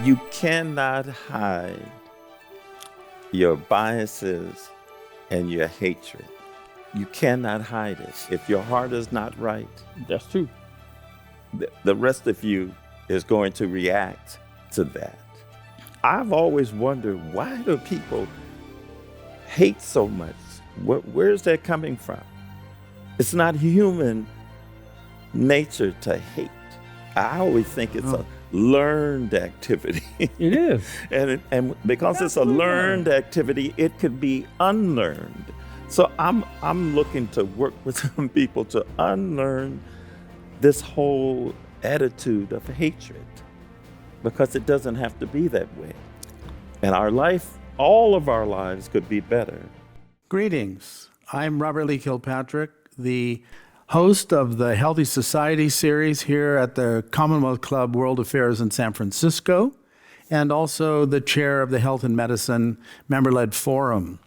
You cannot hide your biases and your hatred. You cannot hide it. If your heart is not right, That's true. the rest of you is going to react to that. I've always wondered, why do people hate so much? Where's that coming from? It's not human nature to hate. I always think it's a learned activity. It is. and because it's a learned activity, it could be unlearned. So I'm looking to work with some people to unlearn this whole attitude of hatred, because it doesn't have to be that way. And our life, all of our lives could be better. Greetings. I'm Robert Lee Kilpatrick, the host of the Healthy Society series here at the Commonwealth Club World Affairs in San Francisco, and also the chair of the Health and Medicine Member-Led Forum.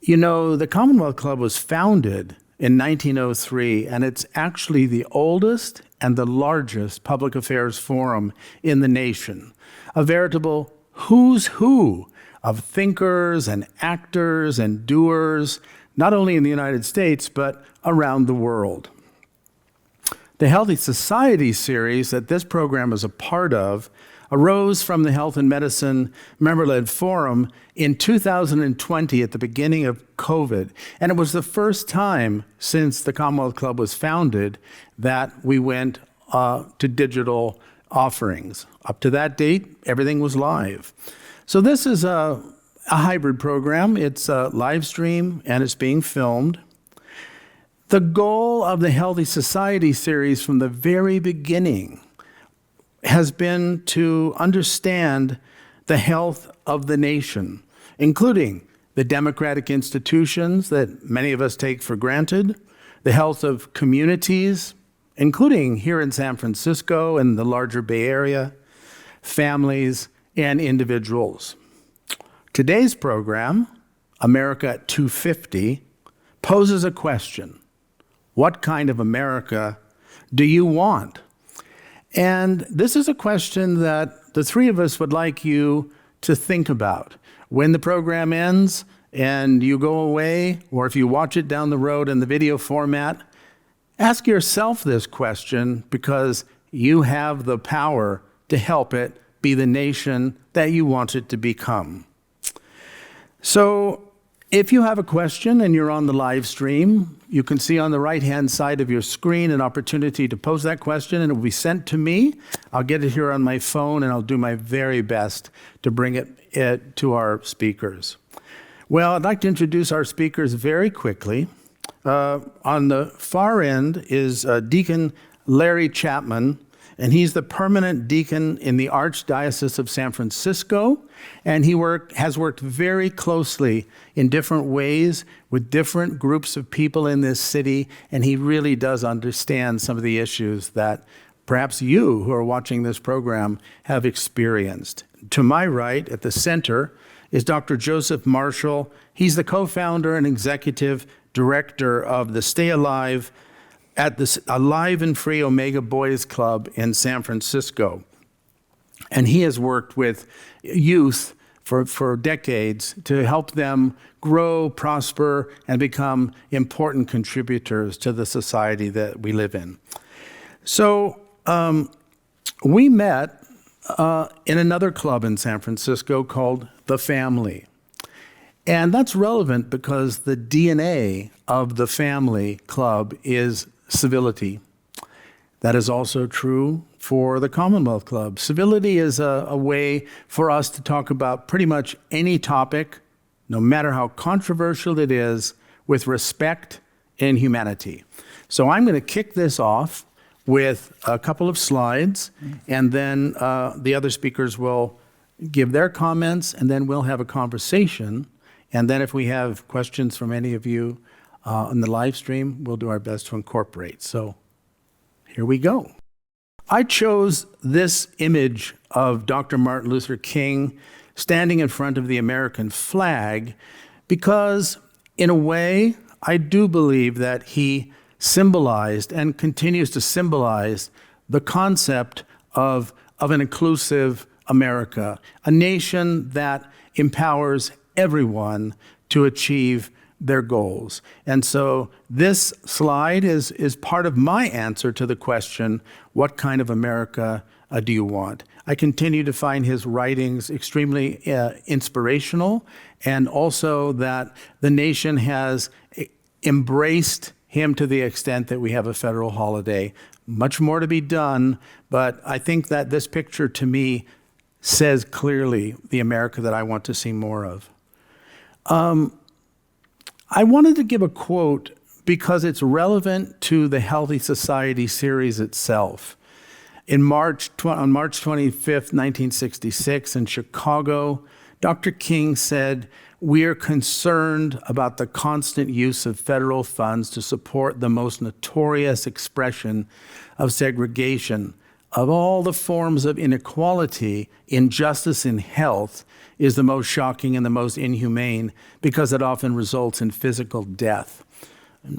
You know, the Commonwealth Club was founded in 1903, and it's actually the oldest and the largest public affairs forum in the nation, a veritable who's who of thinkers and actors and doers, not only in the United States, but around the world. The Healthy Society series that this program is a part of arose from the Health and Medicine Member-Led Forum in 2020 at the beginning of COVID. And it was the first time since the Commonwealth Club was founded that we went to digital offerings. Up to that date, everything was live. So this is a hybrid program. It's a live stream and it's being filmed. The goal of the Healthy Society series from the very beginning has been to understand the health of the nation, including the democratic institutions that many of us take for granted, the health of communities, including here in San Francisco and the larger Bay Area, families, and individuals. Today's program, America at 250, poses a question. What kind of America do you want? And this is a question that the three of us would like you to think about. When the program ends and you go away, or if you watch it down the road in the video format, ask yourself this question, because you have the power to help it be the nation that you want it to become. So if you have a question and you're on the live stream, you can see on the right-hand side of your screen an opportunity to pose that question, and it will be sent to me. I'll get it here on my phone, and I'll do my very best to bring it to our speakers. Well, I'd like to introduce our speakers very quickly. On the far end is Deacon Larry Chapman, and he's the permanent deacon in the Archdiocese of San Francisco, and he has worked very closely in different ways with different groups of people in this city, and he really does understand some of the issues that perhaps you who are watching this program have experienced. To my right, at the center, is Dr. Joseph Marshall. He's the co-founder and executive director of the Stay Alive at the Alive and Free Omega Boys Club in San Francisco. And he has worked with youth for decades to help them grow, prosper, and become important contributors to the society that we live in. So we met in another club in San Francisco called The Family. And that's relevant because the DNA of the Family Club is civility. That is also true for the Commonwealth Club. Civility is a way for us to talk about pretty much any topic, no matter how controversial it is, with respect and humanity. So I'm going to kick this off with a couple of slides, and then the other speakers will give their comments, and then we'll have a conversation. And then if we have questions from any of you on the live stream, we'll do our best to incorporate. So here we go. I chose this image of Dr. Martin Luther King standing in front of the American flag because, in a way, I do believe that he symbolized and continues to symbolize the concept of an inclusive America, a nation that empowers everyone to achieve their goals. And so this slide is part of my answer to the question, what kind of America do you want? I continue to find his writings extremely inspirational, and also that the nation has embraced him to the extent that we have a federal holiday. Much more to be done, but I think that this picture to me says clearly the America that I want to see more of. I wanted to give a quote because it's relevant to the Healthy Society series itself. On March 25th, 1966, in Chicago, Dr. King said, "We are concerned about the constant use of federal funds to support the most notorious expression of segregation. Of all the forms of inequality, injustice in health is the most shocking and the most inhumane because it often results in physical death."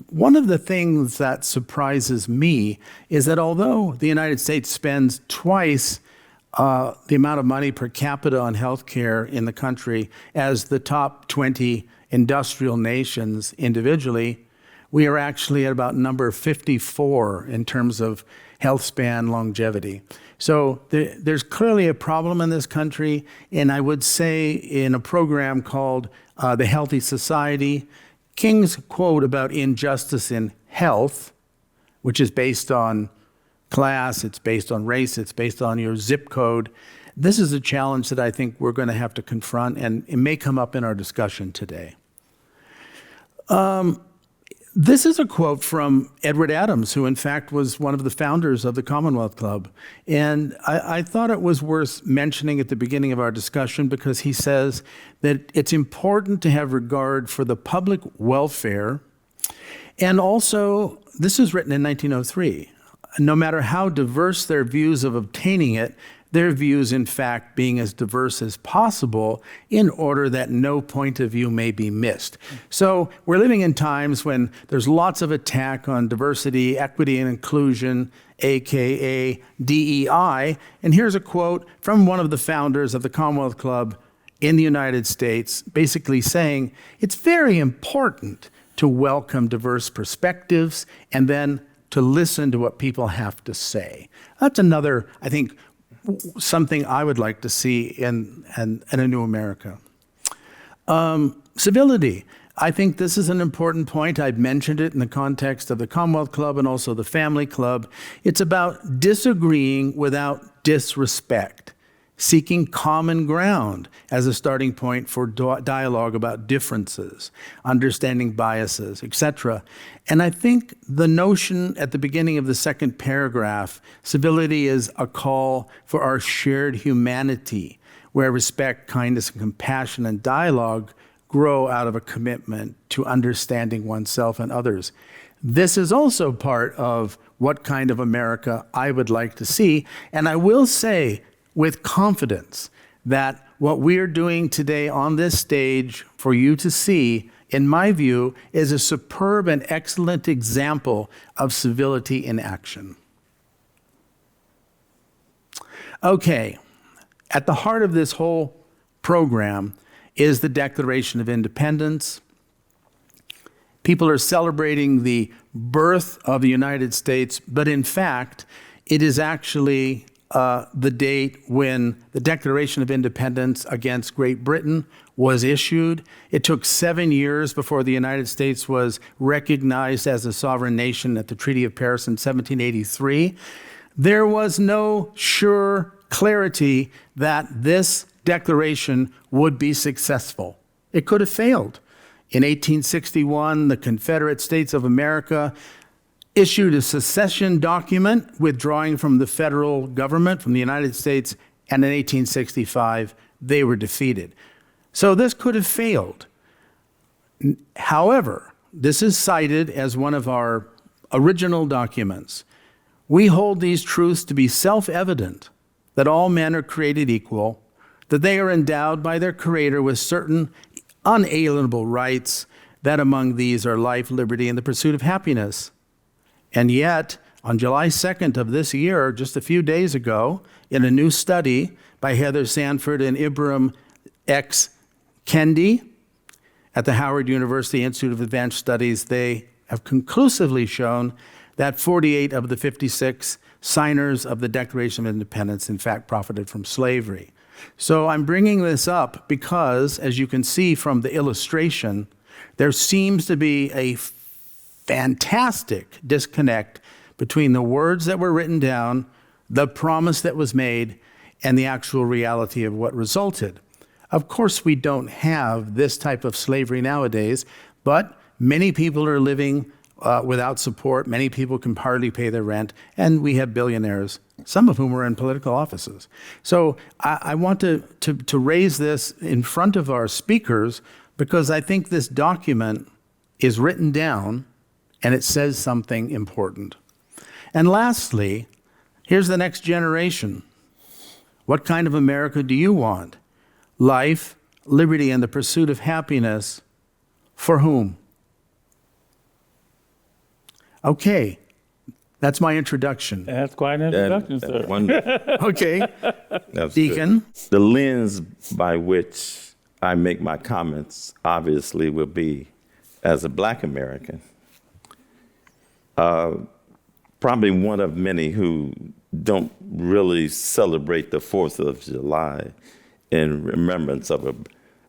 One of the things that surprises me is that although the United States spends twice the amount of money per capita on healthcare in the country as the top 20 industrial nations individually, we are actually at about number 54 in terms of health span longevity. So there's clearly a problem in this country, and I would say in a program called The Healthy Society, King's quote about injustice in health, which is based on class, it's based on race, it's based on your zip code. This is a challenge that I think we're going to have to confront, and it may come up in our discussion today. This is a quote from Edward Adams, who in fact was one of the founders of the Commonwealth Club. And I thought it was worth mentioning at the beginning of our discussion because he says that it's important to have regard for the public welfare. And also, this was written in 1903. No matter how diverse their views of obtaining it, their views, in fact, being as diverse as possible in order that no point of view may be missed. So we're living in times when there's lots of attack on diversity, equity, and inclusion, AKA DEI. And here's a quote from one of the founders of the Commonwealth Club in the United States, basically saying, "It's very important to welcome diverse perspectives and then to listen to what people have to say." That's another, I think, something I would like to see in a new America. Civility. I think this is an important point. I've mentioned it in the context of the Commonwealth Club and also the Family Club. It's about disagreeing without disrespect, seeking common ground as a starting point for dialogue about differences, understanding biases, etc. And I think the notion at the beginning of the second paragraph, civility is a call for our shared humanity, where respect, kindness, and compassion and dialogue grow out of a commitment to understanding oneself and others. This is also part of what kind of America I would like to see. And I will say with confidence that what we are doing today on this stage for you to see, in my view, is a superb and excellent example of civility in action. Okay, at the heart of this whole program is the Declaration of Independence. People are celebrating the birth of the United States, but in fact, it is actually the date when the Declaration of Independence against Great Britain was issued. It took 7 years before the United States was recognized as a sovereign nation at the Treaty of Paris in 1783. There was no sure clarity that this declaration would be successful. It could have failed. In 1861, the Confederate States of America issued a secession document withdrawing from the federal government, from the United States, and in 1865, they were defeated. So this could have failed. However, this is cited as one of our original documents. We hold these truths to be self-evident, that all men are created equal, that they are endowed by their Creator with certain unalienable rights, that among these are life, liberty, and the pursuit of happiness. And yet, on July 2nd of this year, just a few days ago, in a new study by Heather Sanford and Ibram X. Kendi at the Howard University Institute of Advanced Studies, they have conclusively shown that 48 of the 56 signers of the Declaration of Independence, in fact, profited from slavery. So I'm bringing this up because, as you can see from the illustration, there seems to be a fantastic disconnect between the words that were written down, the promise that was made, and the actual reality of what resulted. Of course, we don't have this type of slavery nowadays, but many people are living without support. Many people can hardly pay their rent, and we have billionaires, some of whom are in political offices. So I want to raise this in front of our speakers because I think this document is written down and it says something important. And lastly, here's the next generation. What kind of America do you want? Life, liberty, and the pursuit of happiness for whom? Okay, that's my introduction. That's quite an introduction, sir. Wonderful. Okay, That's Deacon. good. The lens by which I make my comments obviously will be as a Black American. Probably one of many who don't really celebrate the 4th of July in remembrance of a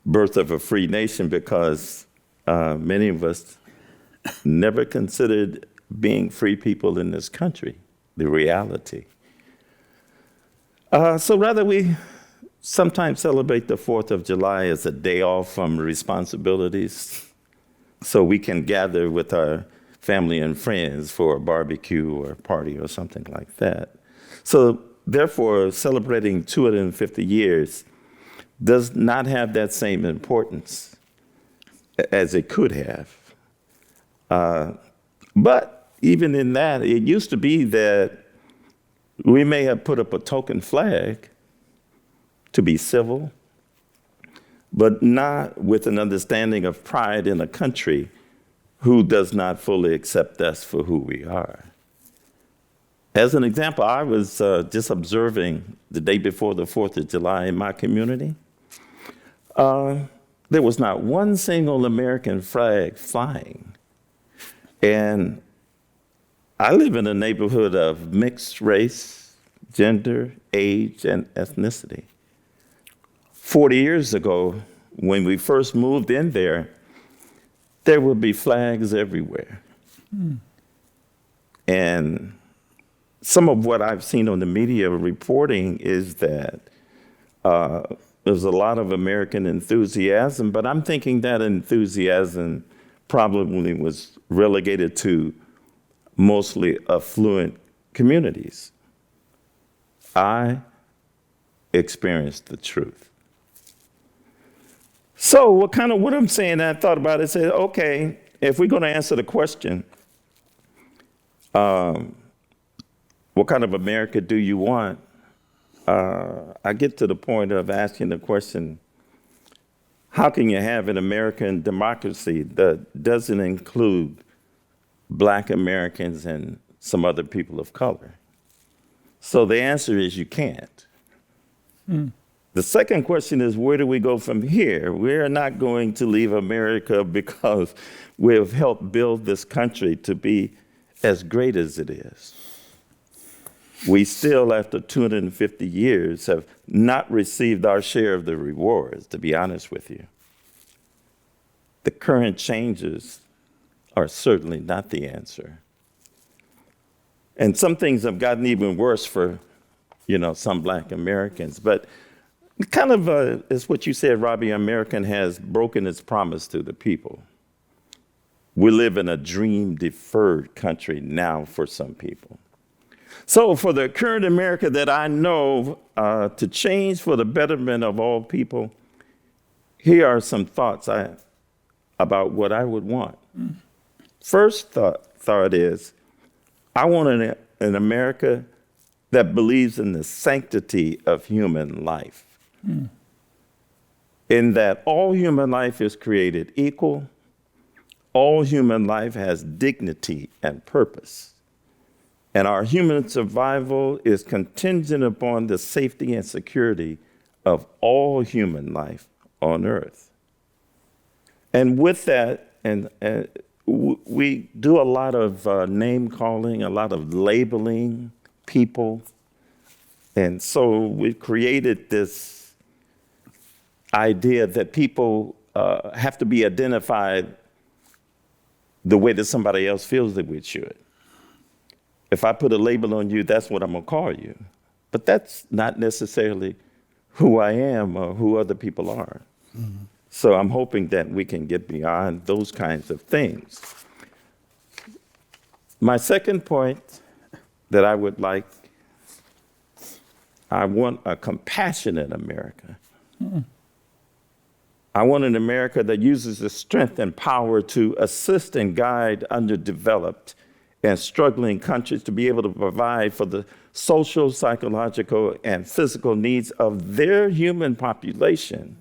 birth of a free nation because many of us never considered being free people in this country, the reality. So rather we sometimes celebrate the 4th of July as a day off from responsibilities so we can gather with our family and friends for a barbecue or a party or something like that. So therefore, celebrating 250 years does not have that same importance as it could have. But even in that, it used to be that we may have put up a token flag to be civil, but not with an understanding of pride in a country who does not fully accept us for who we are. As an example, I was just observing the day before the 4th of July in my community. There was not one single American flag flying. And I live in a neighborhood of mixed race, gender, age, and ethnicity. 40 years ago, when we first moved in there would be flags everywhere. And some of what I've seen on the media reporting is that there's a lot of American enthusiasm, but I'm thinking that enthusiasm probably was relegated to mostly affluent communities. I experienced the truth. So what I'm saying, I thought about it, said, okay, if we're going to answer the question, what kind of America do you want? I get to the point of asking the question, how can you have an American democracy that doesn't include Black Americans and some other people of color? So the answer is you can't. The second question is, where do we go from here? We're not going to leave America because we have helped build this country to be as great as it is. We still, after 250 years, have not received our share of the rewards, to be honest with you. The current changes are certainly not the answer. And some things have gotten even worse for, some Black Americans. But kind of is what you said, Robbie, American has broken its promise to the people. We live in a dream-deferred country now for some people. So for the current America that I know to change for the betterment of all people, here are some thoughts about what I would want. First thought is, I want an America that believes in the sanctity of human life. In that all human life is created equal, all human life has dignity and purpose. And our human survival is contingent upon the safety and security of all human life on earth. And with that, we do a lot of name calling, a lot of labeling people. And so we've created this idea that people have to be identified the way that somebody else feels that we should. If I put a label on you, that's what I'm going to call you. But that's not necessarily who I am or who other people are. Mm-hmm. So I'm hoping that we can get beyond those kinds of things. My second point that I would like, I want a compassionate America. Mm-hmm. I want an America that uses the strength and power to assist and guide underdeveloped and struggling countries to be able to provide for the social, psychological, and physical needs of their human population,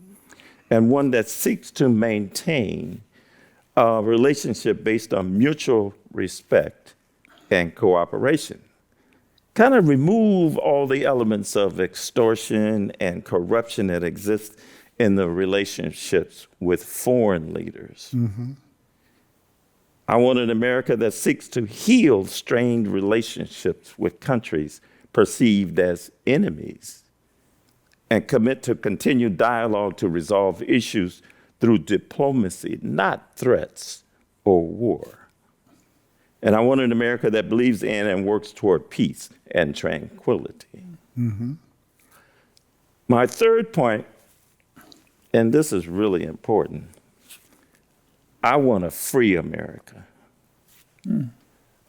and one that seeks to maintain a relationship based on mutual respect and cooperation. Kind of remove all the elements of extortion and corruption that exist in the relationships with foreign leaders. Mm-hmm. I want an America that seeks to heal strained relationships with countries perceived as enemies and commit to continued dialogue to resolve issues through diplomacy, not threats or war. And I want an America that believes in and works toward peace and tranquility. Mm-hmm. My third point, and this is really important, I want a free America.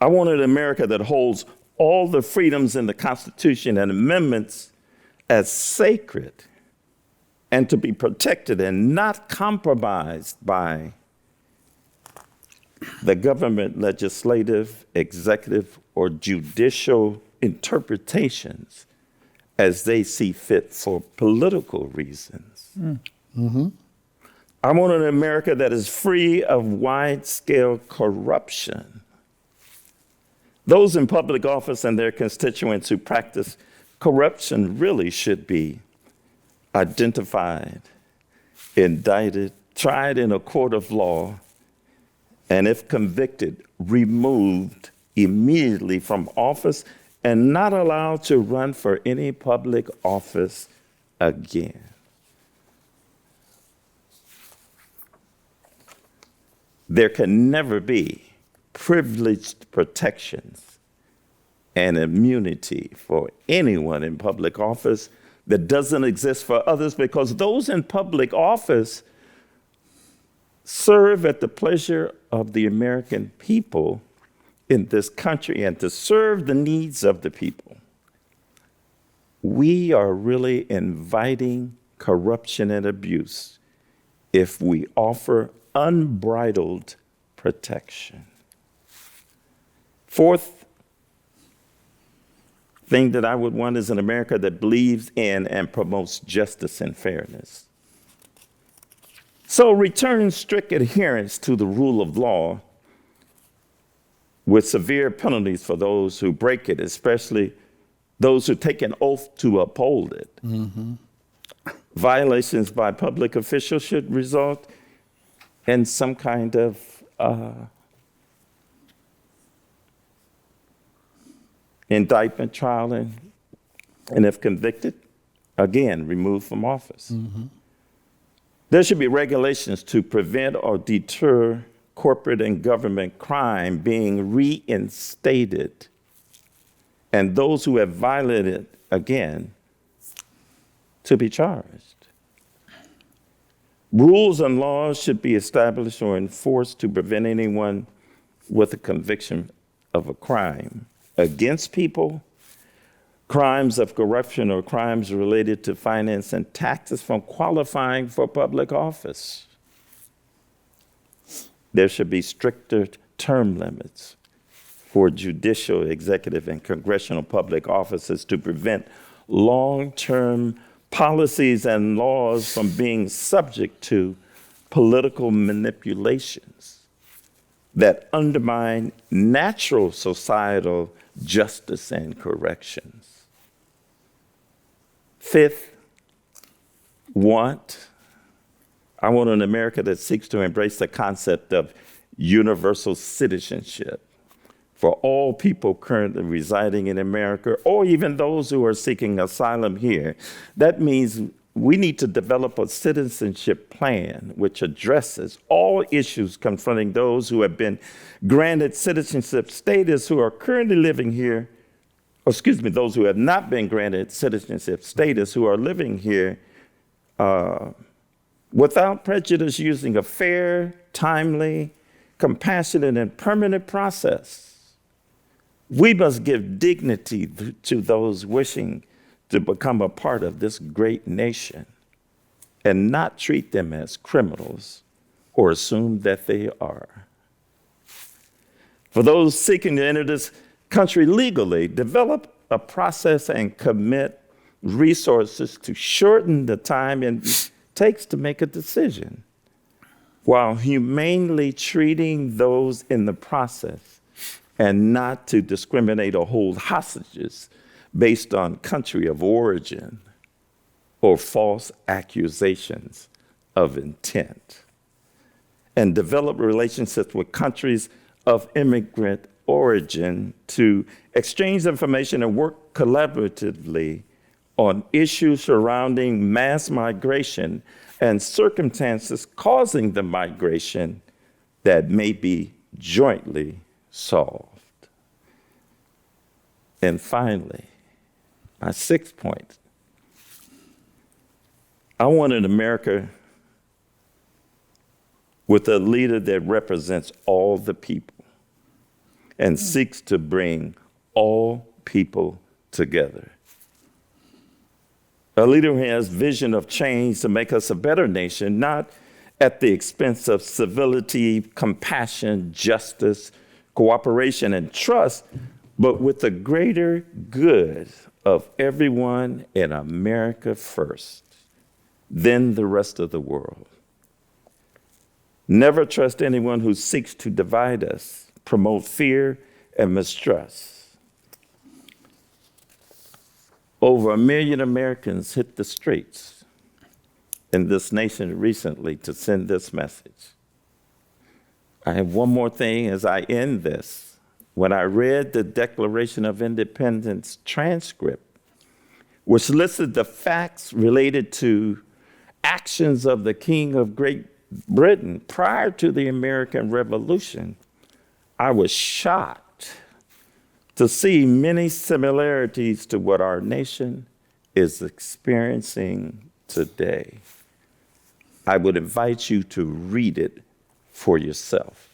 I want an America that holds all the freedoms in the Constitution and amendments as sacred and to be protected and not compromised by the government, legislative, executive, or judicial interpretations as they see fit for political reasons. Mm-hmm. I want an America that is free of wide-scale corruption. Those in public office and their constituents who practice corruption really should be identified, indicted, tried in a court of law, and if convicted, removed immediately from office and not allowed to run for any public office again. There can never be privileged protections and immunity for anyone in public office that doesn't exist for others, because those in public office serve at the pleasure of the American people in this country and to serve the needs of the people. We are really inviting corruption and abuse if we offer unbridled protection. Fourth thing that I would want is an America that believes in and promotes justice and fairness. So return strict adherence to the rule of law with severe penalties for those who break it, especially those who take an oath to uphold it. Mm-hmm. Violations by public officials should result in some kind of indictment, trial, and if convicted, again, removed from office. Mm-hmm. There should be regulations to prevent or deter corporate and government crime being reinstated, and those who have violated, again, to be charged. Rules and laws should be established or enforced to prevent anyone with a conviction of a crime against people, crimes of corruption, or crimes related to finance and taxes from qualifying for public office. There should be stricter term limits for judicial, executive, and congressional public offices to prevent long-term policies and laws from being subject to political manipulations. that undermine natural societal justice and corrections. Fifth, I want an America that seeks to embrace the concept of universal citizenship for all people currently residing in America, or even those who are seeking asylum here. That means we need to develop a citizenship plan which addresses all issues confronting those who have been granted citizenship status who are currently living here, those who have not been granted citizenship status who are living here without prejudice, using a fair, timely, compassionate, and permanent process. We must give dignity to those wishing to become a part of this great nation and not treat them as criminals or assume that they are. For those seeking to enter this country legally, develop a process and commit resources to shorten the time it takes to make a decision, while humanely treating those in the process, and not to discriminate or hold hostages based on country of origin or false accusations of intent. And develop relationships with countries of immigrant origin to exchange information and work collaboratively on issues surrounding mass migration and circumstances causing the migration that may be jointly solved. And finally, my sixth point, I want an America with a leader that represents all the people and seeks to bring all people together. A leader who has vision of change to make us a better nation, not at the expense of civility, compassion, justice, cooperation, and trust, but with the greater good of everyone in America first, then the rest of the world. Never trust anyone who seeks to divide us, promote fear and mistrust. Over 1 million Americans hit the streets in this nation recently to send this message. I have one more thing as I end this. When I read the Declaration of Independence transcript, which listed the facts related to actions of the King of Great Britain prior to the American Revolution, I was shocked to see many similarities to what our nation is experiencing today. I would invite you to read it for yourself.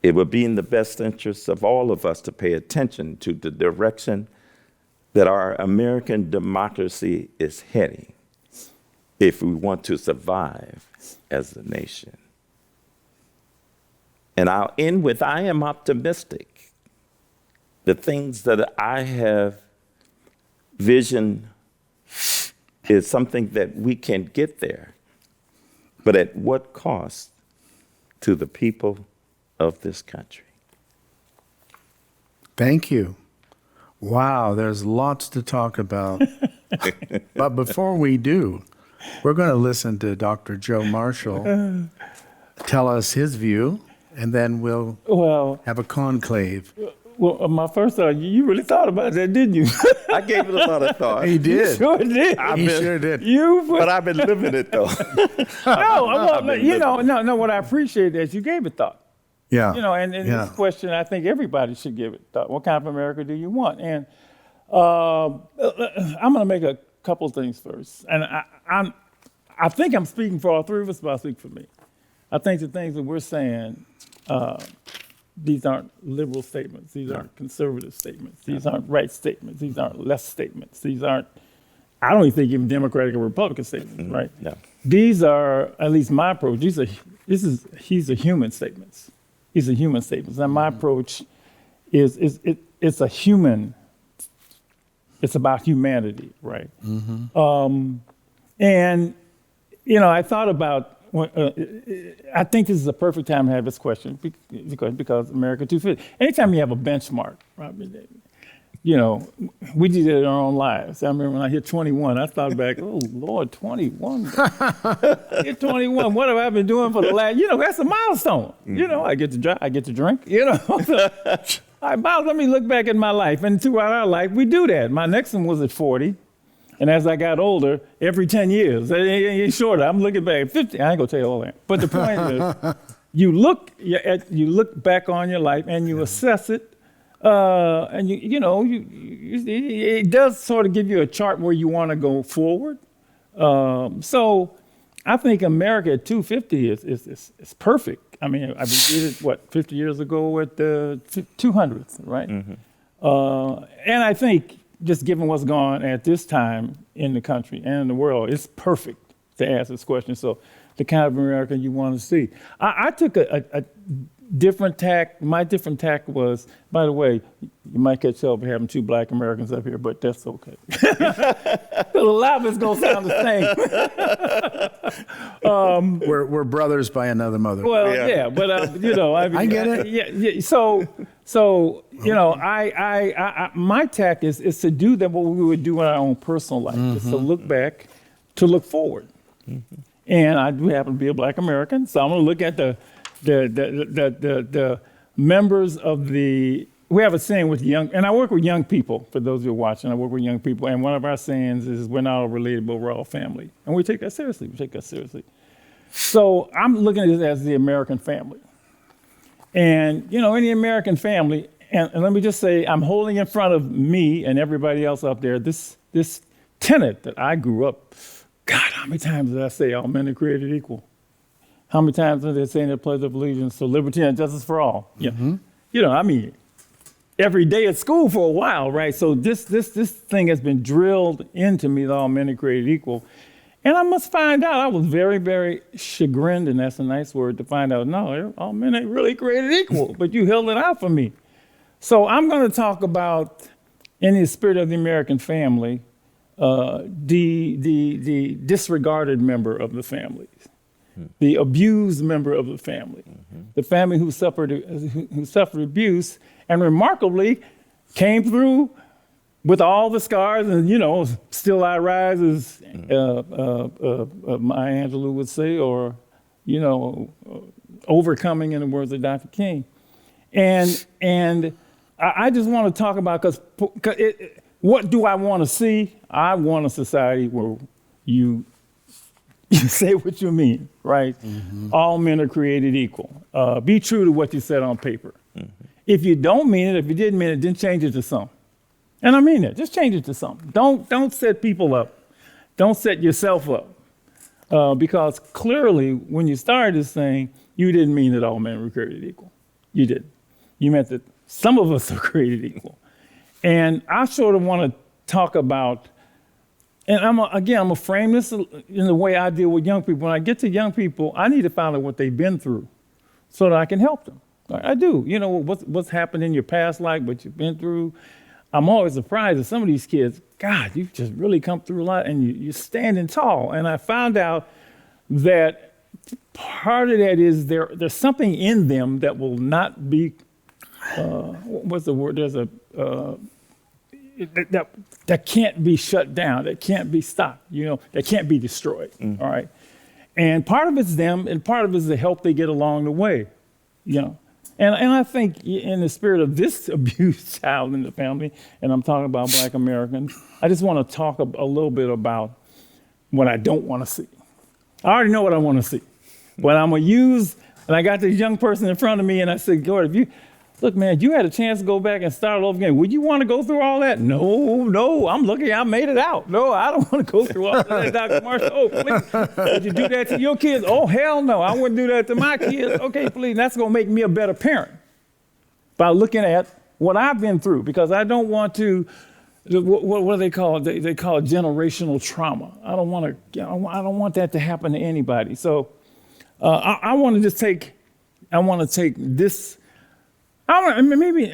It would be in the best interest of all of us to pay attention to the direction that our American democracy is heading if we want to survive as a nation. And I'll end with, I am optimistic. The things that I have visioned is something that we can get there, but at what cost to the people of this country? Thank you. Wow, there's lots to talk about. But before we do, we're going to listen to Dr. Joe Marshall tell us his view, and then we'll have a conclave. Well, my first thought, you really thought about that, didn't you? I gave it a lot of thought. He did. You sure did. He sure did. But I've been living it, though. What I appreciate is you gave it thought. Yeah. And this question, I think everybody should give it thought. What kind of America do you want? And I'm going to make a couple things first. And I think I'm speaking for all three of us, but I'll speak for me. I think the things that we're saying, these aren't liberal statements. These aren't conservative statements. These aren't right statements. These aren't left statements. These aren't, I don't even think even Democratic or Republican statements, right? No. These are, at least my approach, these are human statements. These are human statements. And my approach it's a human, it's about humanity, right? Mm-hmm. I thought about I think this is a perfect time to have this question because America 250. Anytime you have a benchmark, Robert, you know, we did it in our own lives. I remember when I hit 21, I thought back, oh Lord, 21. Hit 21. What have I been doing for the last? You know, that's a milestone. You know, I get to drive, I get to drink. You know, all right, Miles, let me look back at my life, and throughout our life, we do that. My next one was at 40. And as I got older, every 10 years, it's shorter. I'm looking back at 50. I ain't gonna tell you all that. But the point is, you look back on your life and you assess it, and it does sort of give you a chart where you want to go forward. So I think America at 250 is perfect. I mean, we did it 50 years ago at the 200th, right? Mm-hmm. And I think, just given what's going on at this time in the country and in the world, it's perfect to ask this question. So the kind of America you want to see. I took a different tack. My different tack was, by the way, you might catch up having two black Americans up here, but that's okay. A lot of it's going to sound the same. We're brothers by another mother. Well, yeah, but I get it. Yeah. So you know, I my tack is to do that what we would do in our own personal life, is to look back, to look forward. Mm-hmm. And I do happen to be a black American, so I'm going to look at the members of the. We have a saying with young, and I work with young people. For those who are watching, I work with young people, and one of our sayings is, "We're not all related, but we're all family," and we take that seriously. So I'm looking at this as the American family. And, you know, in the American family, and let me just say, I'm holding in front of me and everybody else up there this tenet that I grew up. God, how many times did I say all men are created equal? How many times did they say in the Pledge of Allegiance to liberty and justice for all? Mm-hmm. You know, I mean, every day at school for a while, right? So this thing has been drilled into me that all men are created equal. And I must find out, I was very, very chagrined, and that's a nice word, to find out, no, all men ain't really created equal, but you held it out for me. So I'm going to talk about, in the spirit of the American family, the disregarded member of the family, the abused member of the family, the family who suffered abuse, and remarkably came through with all the scars, and, you know, still I rise, as Maya Angelou would say, or, you know, overcoming, in the words of Dr. King. And I just want to talk about, because what do I want to see? I want a society where you say what you mean, right? Mm-hmm. All men are created equal. Be true to what you said on paper. Mm-hmm. If you don't mean it, if you didn't mean it, then change it to something. And I mean it. Just change it to something. Don't set people up. Don't set yourself up. Because clearly, when you started this thing, you didn't mean that all men were created equal. You didn't. You meant that some of us are created equal. And I sort of want to talk about, and I'm going to frame this in the way I deal with young people. When I get to young people, I need to find out what they've been through so that I can help them. I do. You know, what's happened in your past life, what you've been through. I'm always surprised at some of these kids. God, you've just really come through a lot, and you're standing tall. And I found out that part of that is there's something in them that will not be, what's the word? There's that can't be shut down, that can't be stopped, you know, that can't be destroyed, all right? And part of it's them, and part of it's the help they get along the way, you know? And I think in the spirit of this abused child in the family, and I'm talking about Black Americans, I just want to talk a little bit about what I don't want to see. I already know what I want to see. But I'm going to use, and I got this young person in front of me, and I said, Gord, look, man, you had a chance to go back and start over again. Would you want to go through all that? No, I'm lucky I made it out. No, I don't want to go through all that, Dr. Marshall. Oh, please, would you do that to your kids? Oh, hell no, I wouldn't do that to my kids. Okay, please, that's going to make me a better parent by looking at what I've been through, because I don't want to, what do they call it? They call it generational trauma. I don't want that to happen to anybody. So I want to just take this. Maybe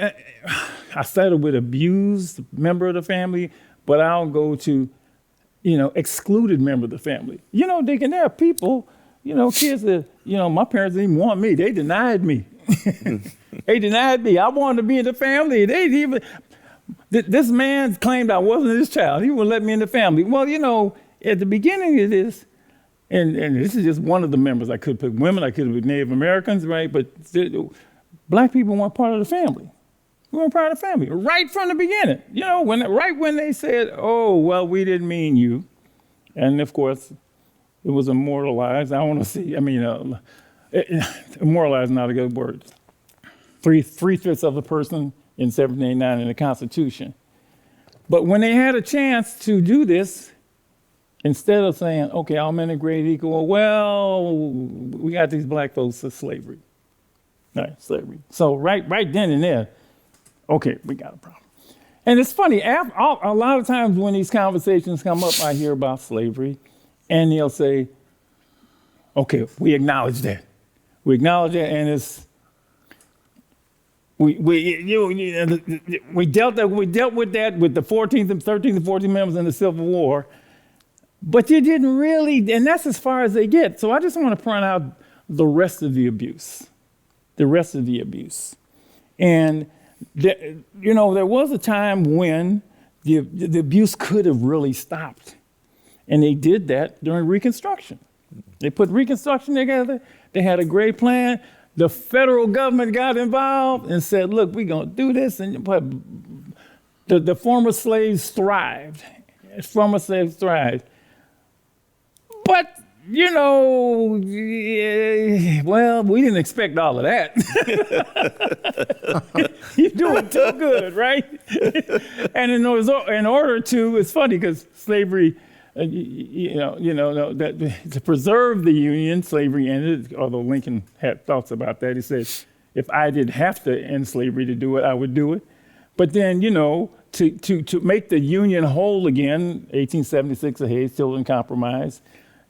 I started with abused member of the family, but I'll go to, excluded member of the family. Deacon, there are people, kids that, my parents didn't even want me. They denied me. They denied me. I wanted to be in the family. This man claimed I wasn't his child. He wouldn't let me in the family. Well, at the beginning of this, and this is just one of the members. I could pick women, I could pick Native Americans, right? But black people weren't part of the family. We weren't part of the family right from the beginning. When they said, "Oh, well, we didn't mean you," and of course, it was immortalized. I want to see. Immortalized is not a good word. Three-fifths of the person in 1789 in the Constitution. But when they had a chance to do this, instead of saying, "Okay, all men are created equal," well, we got these black folks to slavery. Right, slavery. So right then and there, okay, we got a problem. And it's funny, a lot of times when these conversations come up, I hear about slavery, and they'll say, "Okay, we acknowledge that. We acknowledge that, and it's we dealt with that with the 13th and 14th Amendments in the Civil War, but you didn't really, and that's as far as they get." So I just want to point out the rest of the abuse. And there was a time when the abuse could have really stopped. And they did that during Reconstruction. They put Reconstruction together. They had a great plan. The federal government got involved and said, "Look, we're going to do this." And the former slaves thrived. But, well, we didn't expect all of that. You're doing too good, right? And in order to, it's funny because slavery, to preserve the Union, slavery ended, although Lincoln had thoughts about that. He said, if I didn't have to end slavery to do it, I would do it. But then, to make the Union whole again, 1876, the Hayes-Tilden Compromise,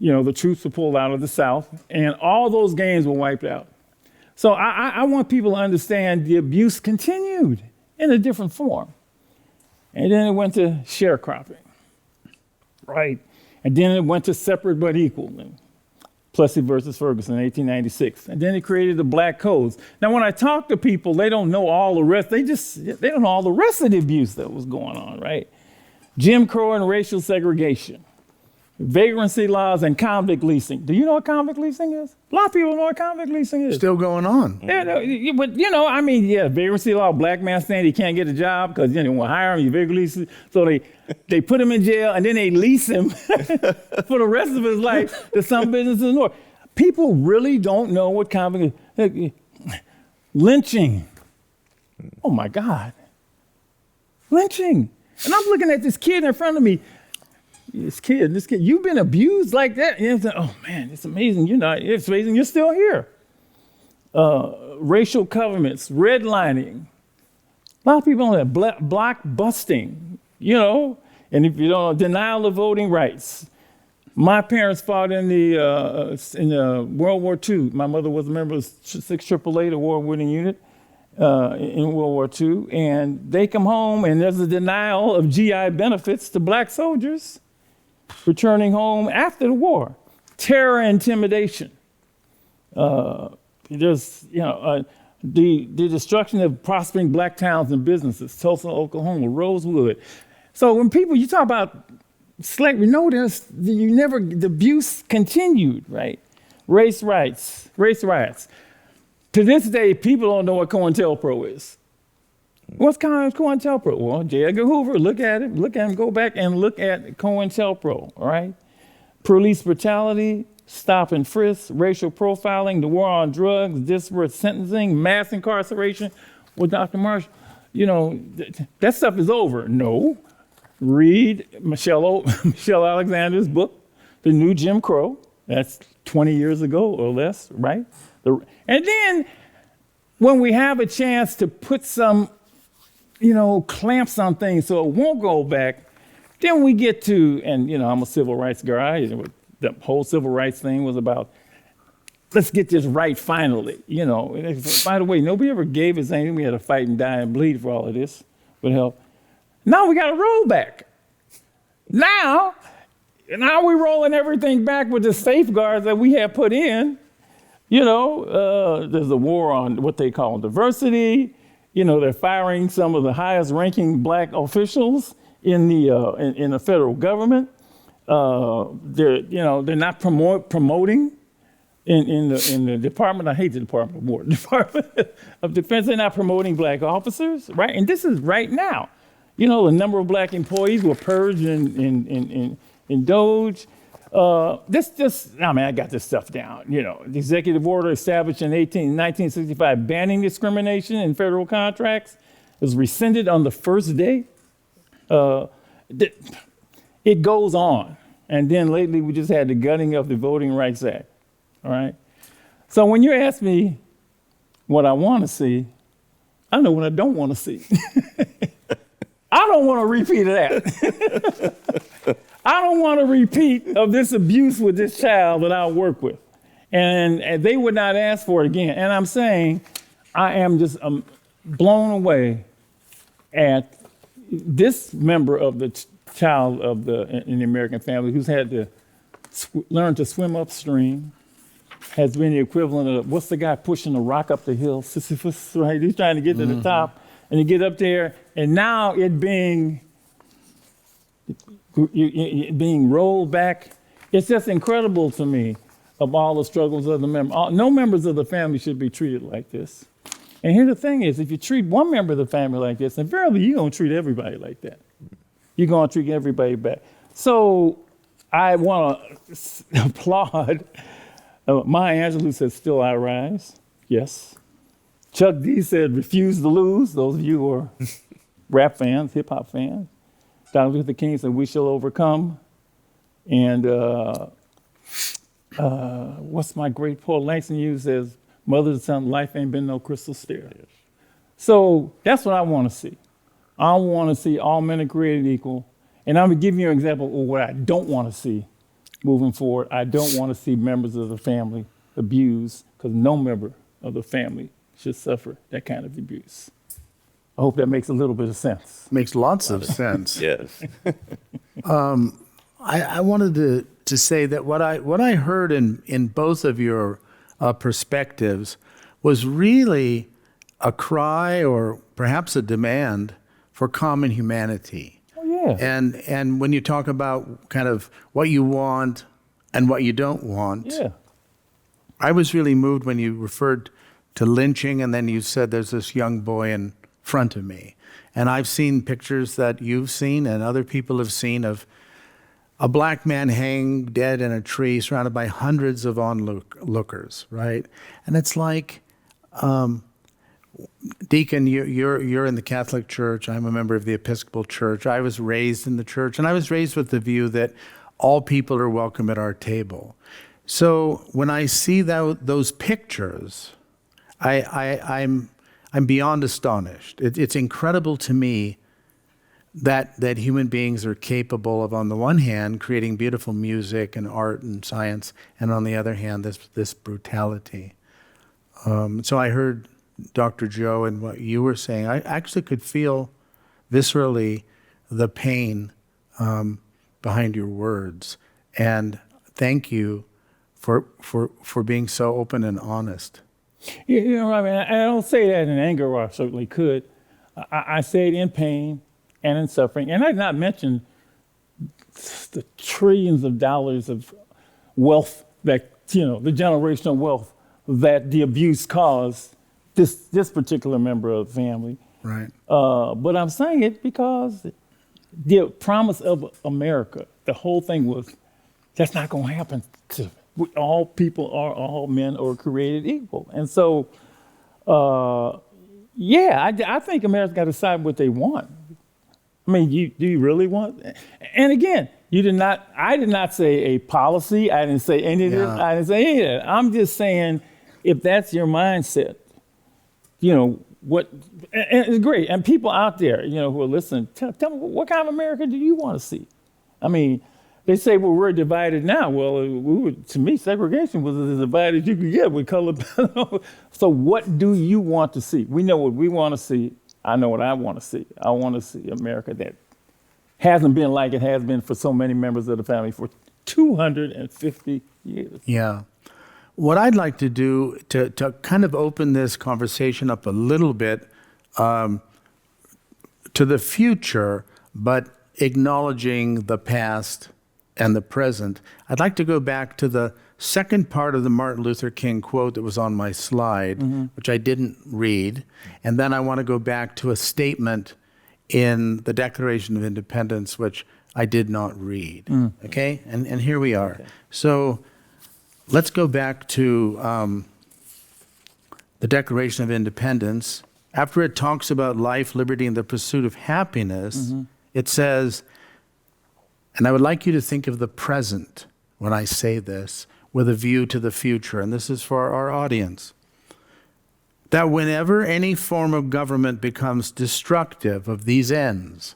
the troops were pulled out of the South, and all those gains were wiped out. So I want people to understand the abuse continued in a different form. And then it went to sharecropping, right? And then it went to separate but equal, Plessy versus Ferguson, 1896. And then it created the Black Codes. Now, when I talk to people, they don't know all the rest. They don't know all the rest of the abuse that was going on, right? Jim Crow and racial segregation. Vagrancy laws and convict leasing. Do you know what convict leasing is? A lot of people know what convict leasing is. Still going on. Yeah, but vagrancy law, black man saying he can't get a job because you won't hire him, you vagrancy. So they put him in jail and then they lease him for the rest of his life to some businesses north. People really don't know what convict is. Lynching. Oh my God. Lynching. And I'm looking at this kid in front of me. This kid, you've been abused like that. And like, oh man, it's amazing. It's amazing you're still here. Racial covenants, redlining. A lot of people on that block busting, and if you don't, denial of voting rights. My parents fought in the World War II. My mother was a member of 6 AAA, the war-winning unit in World War II. And they come home and there's a denial of GI benefits to black soldiers returning home after the war. Terror and intimidation. There's, the destruction of prospering black towns and businesses, Tulsa, Oklahoma, Rosewood. So when you talk about slavery, the abuse continued, right? Race riots. To this day, people don't know what COINTELPRO is. What's COINTELPRO? Well, J. Edgar Hoover, look at him, go back and look at COINTELPRO, all right? Police brutality, stop and frisk, racial profiling, the war on drugs, disparate sentencing, mass incarceration. Well, Dr. Marshall, that stuff is over. No. Read Michelle Alexander's book, The New Jim Crow. That's 20 years ago or less, right? And then when we have a chance to put some, clamps on things so it won't go back, then we get to, and I'm a civil rights guy. The whole civil rights thing was about, let's get this right finally. By the way, nobody ever gave us anything. We had to fight and die and bleed for all of this. But hell, now we got to roll back. Now, now we're rolling everything back with the safeguards that we have put in. There's a war on what they call diversity. They're firing some of the highest ranking black officials in the federal government. They're not promoting in the Department. I hate the Department of War. Department of Defense. They're not promoting black officers, right? And this is right now. The number of black employees were purged in Doge. I got this stuff down. The executive order established in 1965 banning discrimination in federal contracts was rescinded on the first day. It goes on. And then lately we just had the gutting of the Voting Rights Act. All right. So when you ask me what I want to see, I know what I don't want to see. I don't want a repeat of that. I don't want a repeat of this abuse with this child that I work with. And they would not ask for it again. And I'm saying I am just blown away at this member of the child in the American family who's had to learn to swim upstream, has been the equivalent of, what's the guy pushing the rock up the hill? Sisyphus, right? He's trying to get to the top, and you get up there, and now it being rolled back. It's just incredible to me of all the struggles of the members. No members of the family should be treated like this. And here the thing is, if you treat one member of the family like this, then verily you're going to treat everybody like that. You're going to treat everybody back. So I want to applaud Maya Angelou said, "Still I rise." Yes. Chuck D said, "Refuse to lose." Those of you who are rap fans, hip hop fans. Dr. Luther King said, "We shall overcome." And what's my great poet, Langston Hughes says, "Mother to son, life ain't been no crystal stair." So that's what I want to see. I want to see all men are created equal. And I'm going to give you an example of what I don't want to see moving forward. I don't want to see members of the family abused, because no member of the family should suffer that kind of abuse. I hope that makes a little bit of sense. Makes lots of sense. Yes. I wanted to say that what I heard in both of your perspectives was really a cry, or perhaps a demand, for common humanity. Oh, yeah. And when you talk about kind of what you want and what you don't want, Yeah. I was really moved when you referred to lynching, and then you said there's this young boy in front of me. And I've seen pictures that you've seen and other people have seen of a black man hanging dead in a tree surrounded by hundreds of onlookers, right? And it's like, Deacon, you're in the Catholic Church. I'm a member of the Episcopal Church. I was raised in the church, and I was raised with the view that all people are welcome at our table. So when I see those pictures, I'm beyond astonished. It's incredible to me that human beings are capable of, on the one hand, creating beautiful music and art and science, and on the other hand, this brutality. So I heard Dr. Joe and what you were saying. I actually could feel viscerally the pain behind your words. And thank you for being so open and honest. I mean, I don't say that in anger, or I certainly could. I say it in pain and in suffering. And I did not mention the trillions of dollars of wealth that, the generational wealth that the abuse caused this particular member of the family. Right. But I'm saying it because the promise of America, the whole thing was, that's not going to happen to all people, all men are created equal. And so, I think America's got to decide what they want. I mean, do you really want? And again, I did not say a policy. I didn't say any of this. I didn't say any of that. I'm just saying, if that's your mindset, what, and it's great. And people out there, who are listening, tell me, what kind of America do you want to see? I mean, they say, well, we're divided now. Well, to me, segregation was as divided as you could get with color. So what do you want to see? We know what we want to see. I know what I want to see. I want to see America that hasn't been like it has been for so many members of the family for 250 years. Yeah. What I'd like to do to kind of open this conversation up a little bit to the future, but acknowledging the past and the present, I'd like to go back to the second part of the Martin Luther King quote that was on my slide, which I didn't read. And then I want to go back to a statement in the Declaration of Independence, which I did not read. Okay? And here we are. Okay. So let's go back to the Declaration of Independence. After it talks about life, liberty, and the pursuit of happiness, it says, and I would like you to think of the present when I say this, with a view to the future, and this is for our audience, that whenever any form of government becomes destructive of these ends,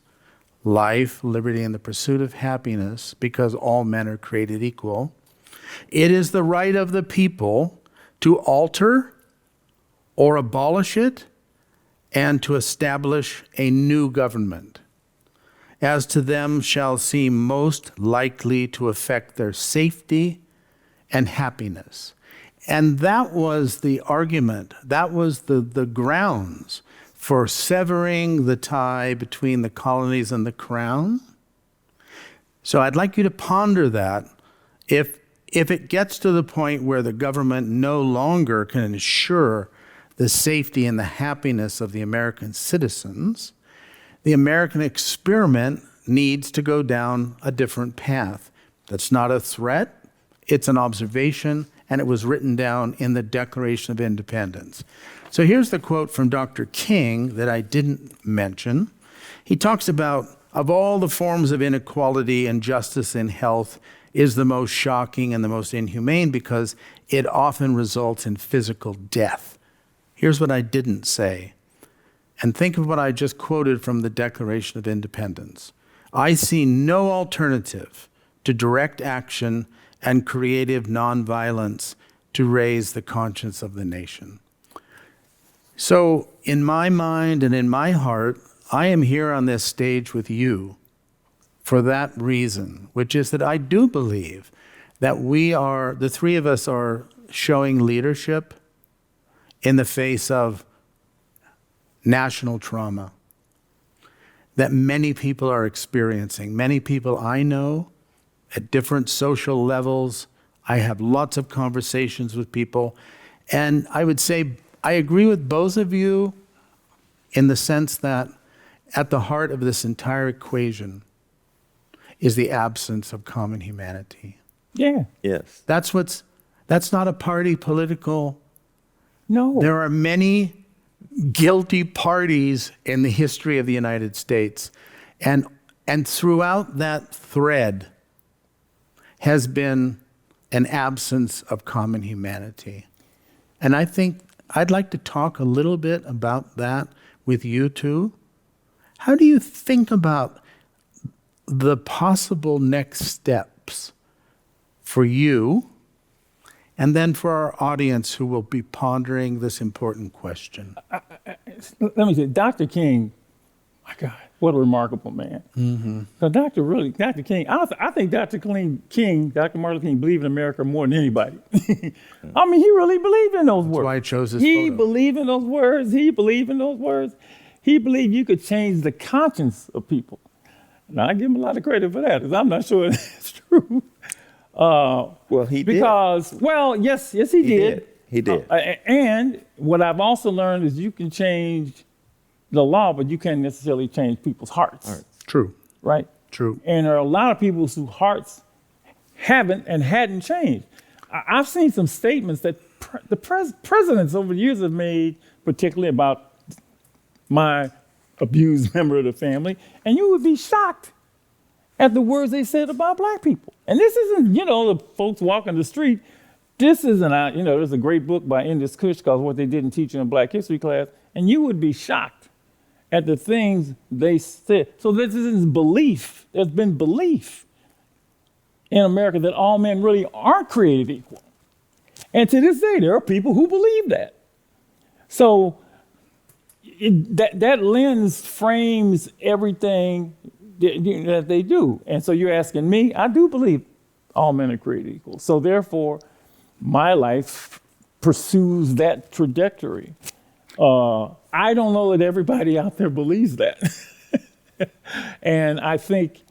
life, liberty, and the pursuit of happiness, because all men are created equal, it is the right of the people to alter or abolish it and to establish a new government, as to them shall seem most likely to affect their safety and happiness. And that was the argument, that was the grounds for severing the tie between the colonies and the crown. So I'd like you to ponder that. If it gets to the point where the government no longer can ensure the safety and the happiness of the American citizens, the American experiment needs to go down a different path. That's not a threat, it's an observation, and it was written down in the Declaration of Independence. So here's the quote from Dr. King that I didn't mention. He talks about, of all the forms of inequality, injustice in health is the most shocking and the most inhumane because it often results in physical death. Here's what I didn't say. And think of what I just quoted from the Declaration of Independence. I see no alternative to direct action and creative nonviolence to raise the conscience of the nation. So in my mind and in my heart, I am here on this stage with you for that reason, which is that I do believe that the three of us are showing leadership in the face of national trauma that many people are experiencing. Many people I know at different social levels. I have lots of conversations with people. And I would say I agree with both of you in the sense that at the heart of this entire equation is the absence of common humanity. Yeah. Yes. That's not a party political. No. There are many guilty parties in the history of the United States. And throughout that thread has been an absence of common humanity. And I think I'd like to talk a little bit about that with you too. How do you think about the possible next steps for you and then for our audience who will be pondering this important question? Let me say, Dr. King, my God, what a remarkable man. So Dr. King, I think Dr. Martin Luther King believed in America more than anybody. I mean, he really believed in those words. That's why I chose this He photo. believed in those words. He believed in those words. He believed you could change the conscience of people. Now, I give him a lot of credit for that, because I'm not sure that's true. Well, he did. Because, well, yes, he did. He did. And what I've also learned is you can change the law, but you can't necessarily change people's hearts. True. Right? True. And there are a lot of people whose hearts haven't and hadn't changed. I've seen some statements that the presidents over the years have made, particularly about my abused member of the family, and you would be shocked at the words they said about black people. And this isn't, the folks walking the street. This isn't, there's a great book by Indus Kush called What They Didn't Teach You in Black History Class, and you would be shocked at the things they said. So this is belief. There's been belief in America that all men really aren't created equal. And to this day, there are people who believe that. So that lens frames everything that they do. And so you're asking me, I do believe all men are created equal. So therefore, my life pursues that trajectory. I don't know that everybody out there believes that. And I think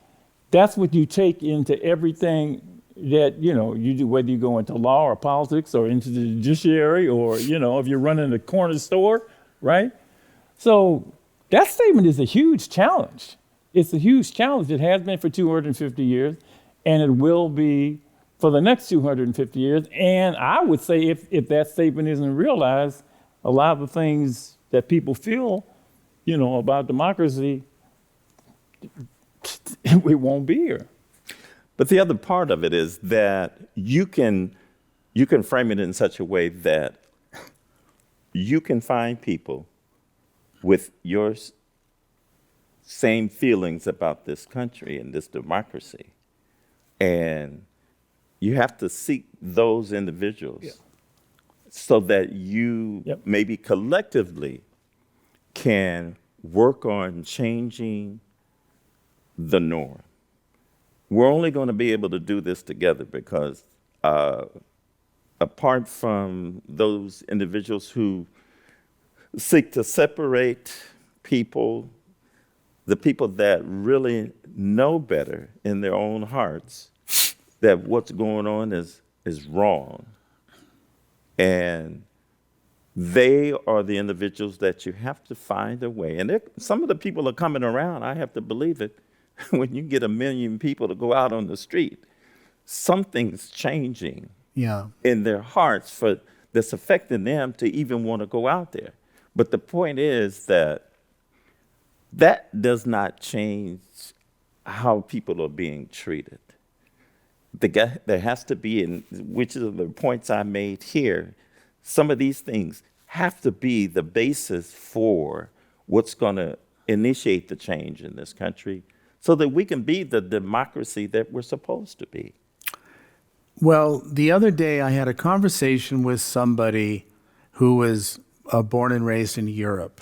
that's what you take into everything that, you do, whether you go into law or politics or into the judiciary or, if you're running a corner store, right? So that statement is a huge challenge. It's a huge challenge. It has been for 250 years, and it will be for the next 250 years. And I would say if that statement isn't realized, a lot of the things that people feel, about democracy, we won't be here. But the other part of it is that you can frame it in such a way that you can find people with your same feelings about this country and this democracy. And you have to seek those individuals so that you maybe collectively can work on changing the norm. We're only going to be able to do this together because apart from those individuals who seek to separate people, the people that really know better in their own hearts that what's going on is wrong. And they are the individuals that you have to find a way. And some of the people are coming around, I have to believe it. When you get 1 million people to go out on the street, something's changing in their hearts that's affecting them to even want to go out there. But the point is that does not change how people are being treated. There has to be, which are the points I made here, some of these things have to be the basis for what's going to initiate the change in this country so that we can be the democracy that we're supposed to be. Well, the other day I had a conversation with somebody who was born and raised in Europe.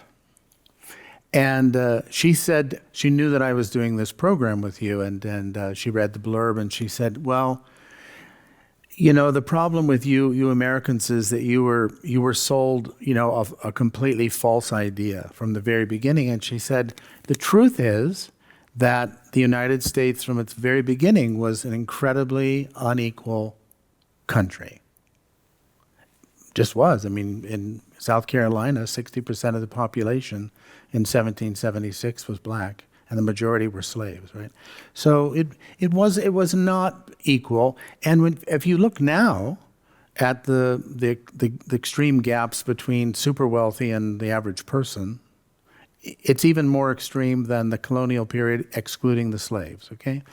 And she said she knew that I was doing this program with you, and she read the blurb, and she said, well, the problem with you Americans is that you were sold, a completely false idea from the very beginning. And she said, the truth is that the United States from its very beginning was an incredibly unequal country. Just was. I mean, in South Carolina, 60% of the population in 1776 was black, and the majority were slaves, right? So it was not equal. And if you look now at the extreme gaps between super wealthy and the average person, it's even more extreme than the colonial period, excluding the slaves, okay?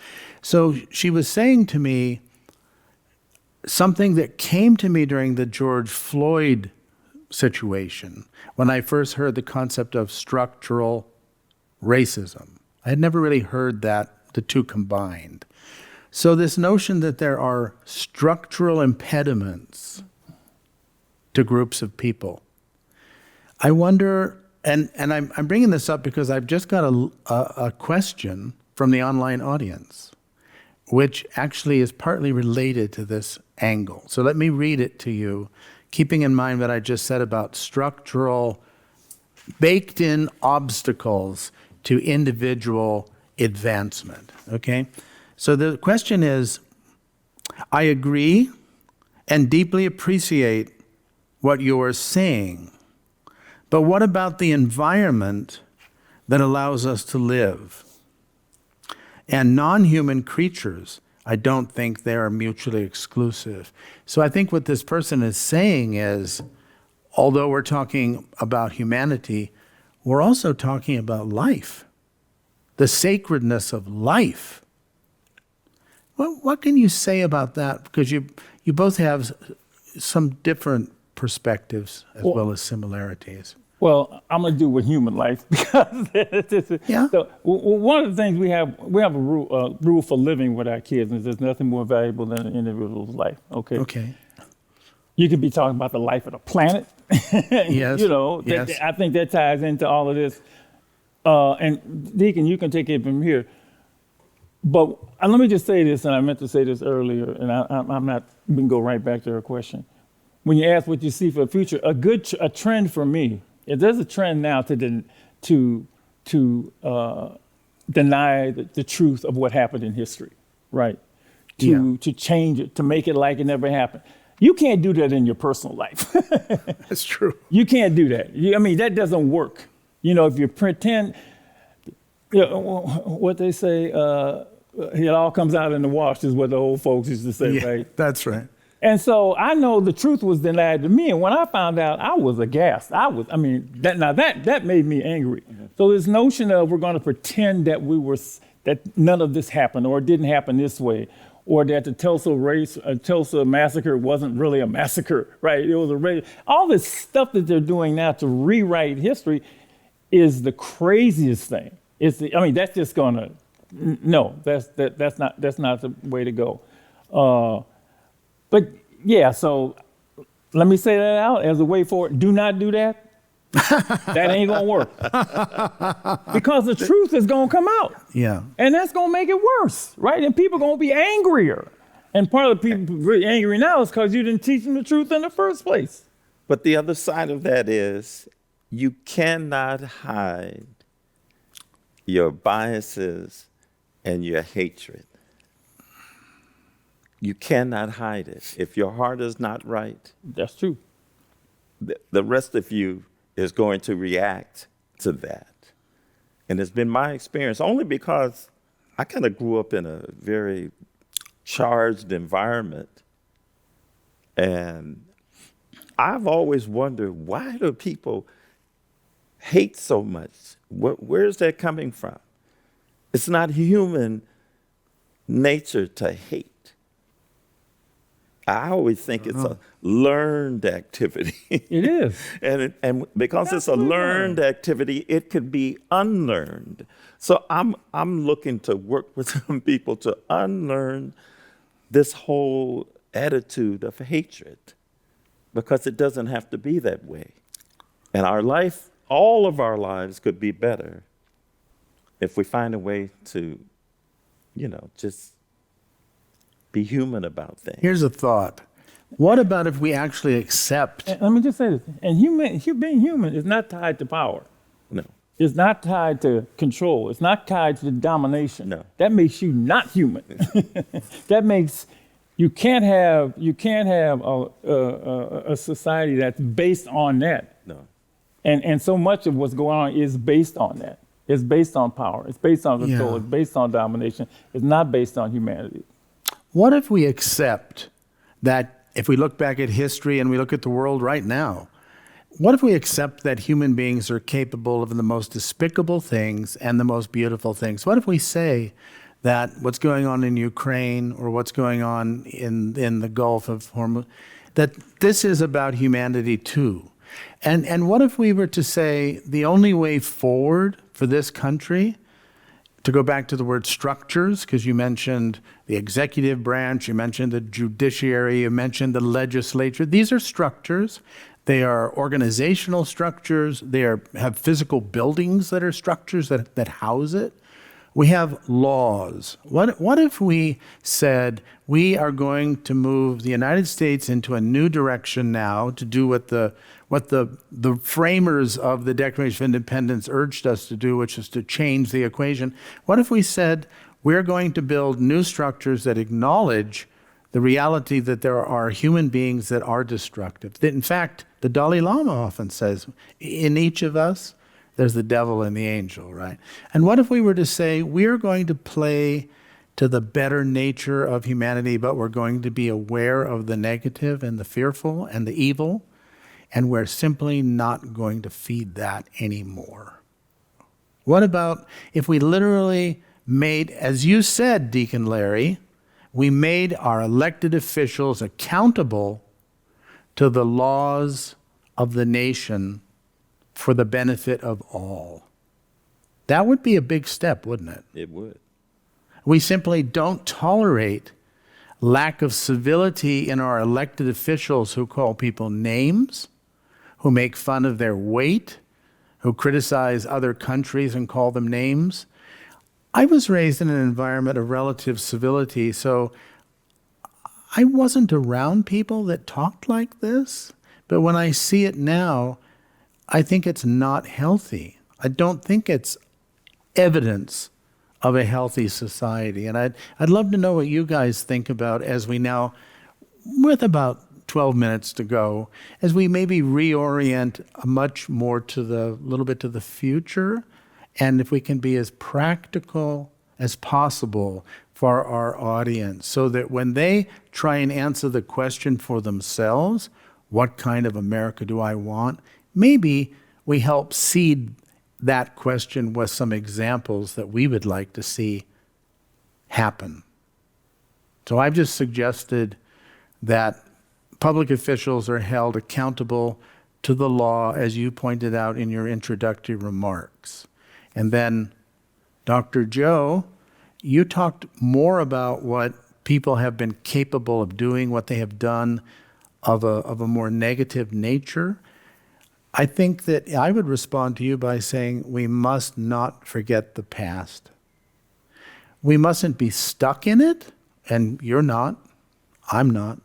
So she was saying to me something that came to me during the George Floyd situation, when I first heard the concept of structural racism. I had never really heard that, the two combined. So this notion that there are structural impediments to groups of people, I wonder, and I'm bringing this up because I've just got a question from the online audience, which actually is partly related to this angle. So let me read it to you, keeping in mind what I just said about structural, baked-in obstacles to individual advancement, okay? So the question is, I agree and deeply appreciate what you're saying, but what about the environment that allows us to live? And non-human creatures, I don't think they are mutually exclusive. So I think what this person is saying is, although we're talking about humanity, we're also talking about life, the sacredness of life. What can you say about that? Because you both have some different perspectives as well as similarities. Well, I'm going to do with human life because so one of the things we have a rule for living with our kids, and there's nothing more valuable than an individual's life. Okay. Okay. You could be talking about the life of the planet. Yes. I think that ties into all of this. And Deacon, you can take it from here. But let me just say this, and I meant to say this earlier, and I'm not. We can go right back to her question. When you ask what you see for the future, a trend for me, if there's a trend now to deny the truth of what happened in history, right? To change it, to make it like it never happened. You can't do that in your personal life. That's true. You can't do that. I mean, that doesn't work. If you pretend, what they say, it all comes out in the wash is what the old folks used to say, right? That's right. And so I know the truth was denied to me. And when I found out, I was aghast. That made me angry. Mm-hmm. So this notion of we're going to pretend that that none of this happened or it didn't happen this way, or that the Tulsa massacre wasn't really a massacre, right? It was a race. All this stuff that they're doing now to rewrite history is the craziest thing. That's just gonna, no, that's not the way to go. But yeah, so let me say that out as a way forward. Do not do that. That ain't gonna work. Because the truth is gonna come out. Yeah. And that's gonna make it worse, right? And people gonna be angrier. And part of the people really angry now is because you didn't teach them the truth in the first place. But the other side of that is you cannot hide your biases and your hatred. You cannot hide it. If your heart is not right, that's true. The rest of you is going to react to that. And it's been my experience, only because I kind of grew up in a very charged environment. And I've always wondered, why do people hate so much? Where's that coming from? It's not human nature to hate. I always think it's a learned activity. It is. and because it's a learned activity, it could be unlearned. So I'm looking to work with some people to unlearn this whole attitude of hatred, because it doesn't have to be that way. And our life, all of our lives could be better if we find a way to, just be human about things. Here's a thought. What about if we actually accept? And let me just say this. And being human is not tied to power. No. It's not tied to control. It's not tied to domination. No. That makes you not human. That makes you can't have a society that's based on that. No. And so much of what's going on is based on that. It's based on power. It's based on control. Yeah. It's based on domination. It's not based on humanity. What if we accept that, if we look back at history and we look at the world right now, what if we accept that human beings are capable of the most despicable things and the most beautiful things? What if we say that what's going on in Ukraine or what's going on in the Gulf of Hormuz, that this is about humanity too? And what if we were to say the only way forward for this country, to go back to the word structures, because you mentioned the executive branch, you mentioned the judiciary, you mentioned the legislature. These are structures. They are organizational structures. They have physical buildings that are structures that house it. We have laws. What if we said we are going to move the United States into a new direction now to do what the framers of the Declaration of Independence urged us to do, which is to change the equation? What if we said we're going to build new structures that acknowledge the reality that there are human beings that are destructive? That, in fact, the Dalai Lama often says, in each of us, there's the devil and the angel, right? And what if we were to say, we're going to play to the better nature of humanity, but we're going to be aware of the negative and the fearful and the evil, and we're simply not going to feed that anymore? What about if we literally made, as you said, Deacon Larry, we made our elected officials accountable to the laws of the nation for the benefit of all? That would be a big step, wouldn't it? It would. We simply don't tolerate lack of civility in our elected officials who call people names, who make fun of their weight, who criticize other countries and call them names. I was raised in an environment of relative civility, so I wasn't around people that talked like this. But when I see it now, I think it's not healthy. I don't think it's evidence of a healthy society. And I'd love to know what you guys think about as we now, with about 12 minutes to go, as we maybe reorient much more to the little bit to the future, and if we can be as practical as possible for our audience, so that when they try and answer the question for themselves, what kind of America do I want? Maybe we help seed that question with some examples that we would like to see happen. So I've just suggested that public officials are held accountable to the law, as you pointed out in your introductory remarks. And then, Dr. Joe, you talked more about what people have been capable of doing, what they have done of a more negative nature. I think that I would respond to you by saying we must not forget the past. We mustn't be stuck in it, and you're not, I'm not,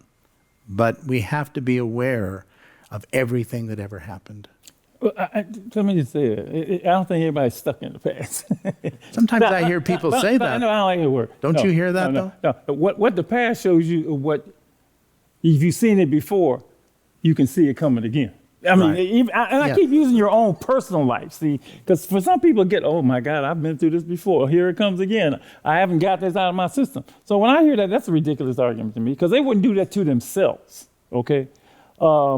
but we have to be aware of everything that ever happened. Well, let me just say, I don't think anybody's stuck in the past. Sometimes I hear people say that. No, I don't like the word. Don't you hear that, though? No. What the past shows you, if you've seen it before, you can see it coming again. I mean, Right. I keep using your own personal life, see, because for some people oh my God, I've been through this before. Here it comes again. I haven't got this out of my system. So when I hear that, that's a ridiculous argument to me, because they wouldn't do that to themselves, okay? Let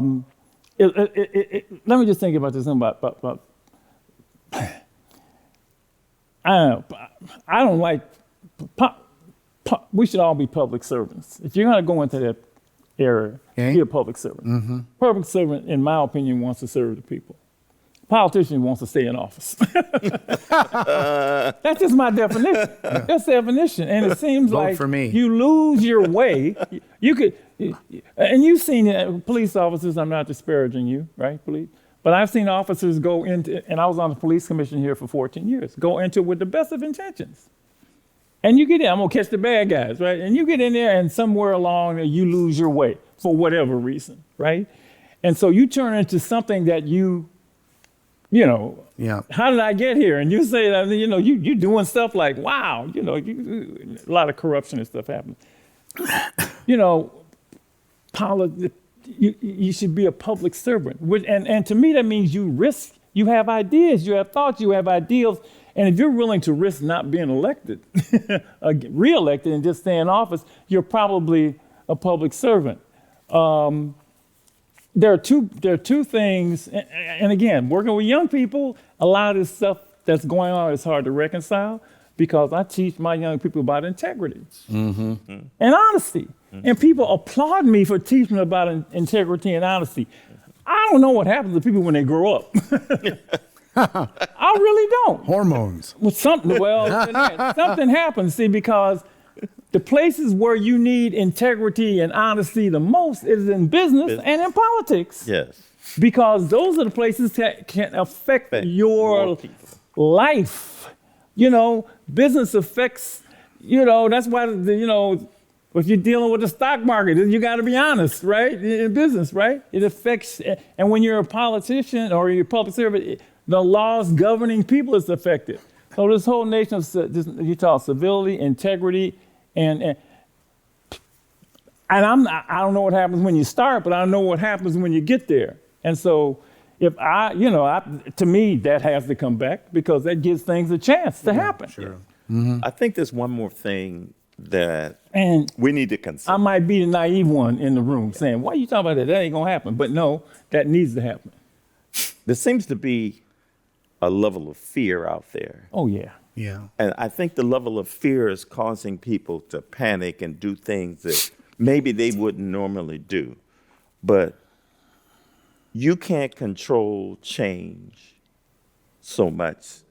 me just think about this about I don't like, we should all be public servants. If you're going to go into that area, be a public servant. Mm-hmm. Public servant, in my opinion, wants to serve the people. Politician wants to stay in office. That's just my definition. That's the definition. And it seems Vote like for me. you lose your way. You could, and you've seen police officers, I'm not disparaging you, right, police? But I've seen officers go into, and I was on the police commission here for 14 years, go into it with the best of intentions. And you get in, I'm gonna catch the bad guys, right? And you get in there and somewhere along there, you lose your way for whatever reason, right? And so you turn into something that you know, how did I get here? And you say that, you doing stuff like, wow, a lot of corruption and stuff happens. You should be a public servant. And to me, that means you have ideas, you have thoughts, you have ideals. And if you're willing to risk not being elected, reelected, and just stay in office, you're probably a public servant. There are two things, and again, working with young people, a lot of this stuff that's going on is hard to reconcile, because I teach my young people about integrity and honesty. And people applaud me for teaching about integrity and honesty. I don't know what happens to people when they grow up. I really don't. Hormones. Something happens, see, because the places where you need integrity and honesty the most is in business and in politics. Yes. Because those are the places that can affect your life. Business affects, that's why, if you're dealing with the stock market, you got to be honest, right? In business, right? It affects, and when you're a politician or you're a public servant, the laws governing people is affected. So this whole nation of, you talk civility, integrity, and I don't know what happens when you start, but I know what happens when you get there. And so if to me, that has to come back, because that gives things a chance to happen. Sure. Mm-hmm. I think there's one more thing that we need to consider. I might be the naive one in the room saying, why are you talking about that? That ain't gonna happen. But no, that needs to happen. There seems to be a level of fear out there. Oh, yeah. Yeah. And I think the level of fear is causing people to panic and do things that maybe they wouldn't normally do. But you can't control change so much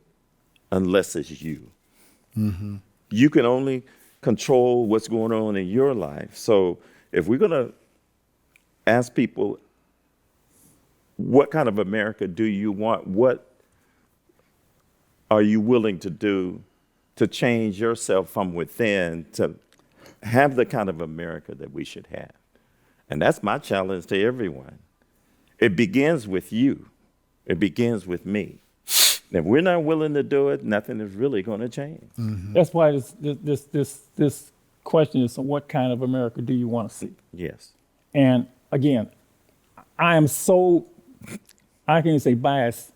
unless it's you. Mm-hmm. You can only control what's going on in your life. So if we're going to ask people, what kind of America do you want? What are you willing to do to change yourself from within to have the kind of America that we should have. And that's my challenge to everyone. It begins with you. It begins with me. If we're not willing to do it, nothing is really going to change. Mm-hmm. That's why this question is, so what kind of America do you want to see? Yes. And again, I am so, I can't even say biased.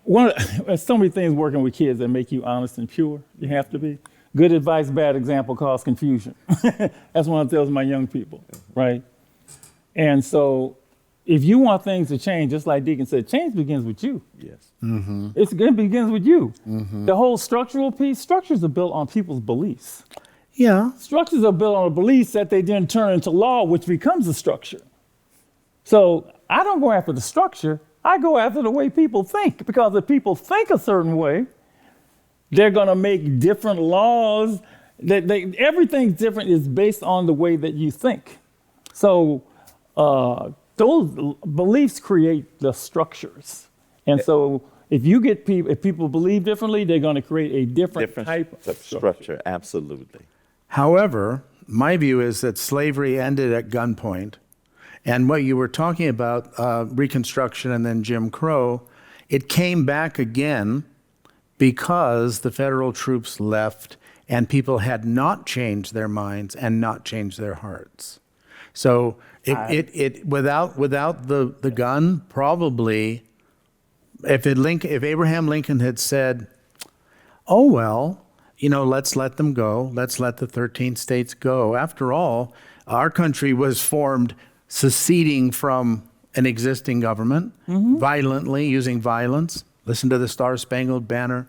There's so many things working with kids that make you honest and pure. You have to be. Good advice, bad example cause confusion. That's what I tell my young people, right? And so if you want things to change, just like Deacon said, change begins with you. Yes. It begins with you. The whole structural piece, structures are built on people's beliefs. Yeah. Structures are built on a belief that they then turn into law, which becomes a structure. So I don't go after the structure, I go after the way people think, because if people think a certain way, they're going to make different laws. Everything's different is based on the way that you think. So those beliefs create the structures. And so if people believe differently, they're going to create a different type of structure. Absolutely. However, my view is that slavery ended at gunpoint. And what you were talking about, Reconstruction and then Jim Crow, it came back again because the federal troops left and people had not changed their minds and not changed their hearts. So without the gun, probably, if Abraham Lincoln had said, oh, well, let's let them go. Let's let the 13 states go. After all, our country was formed seceding from an existing government, violently, using violence. Listen to the Star-Spangled Banner.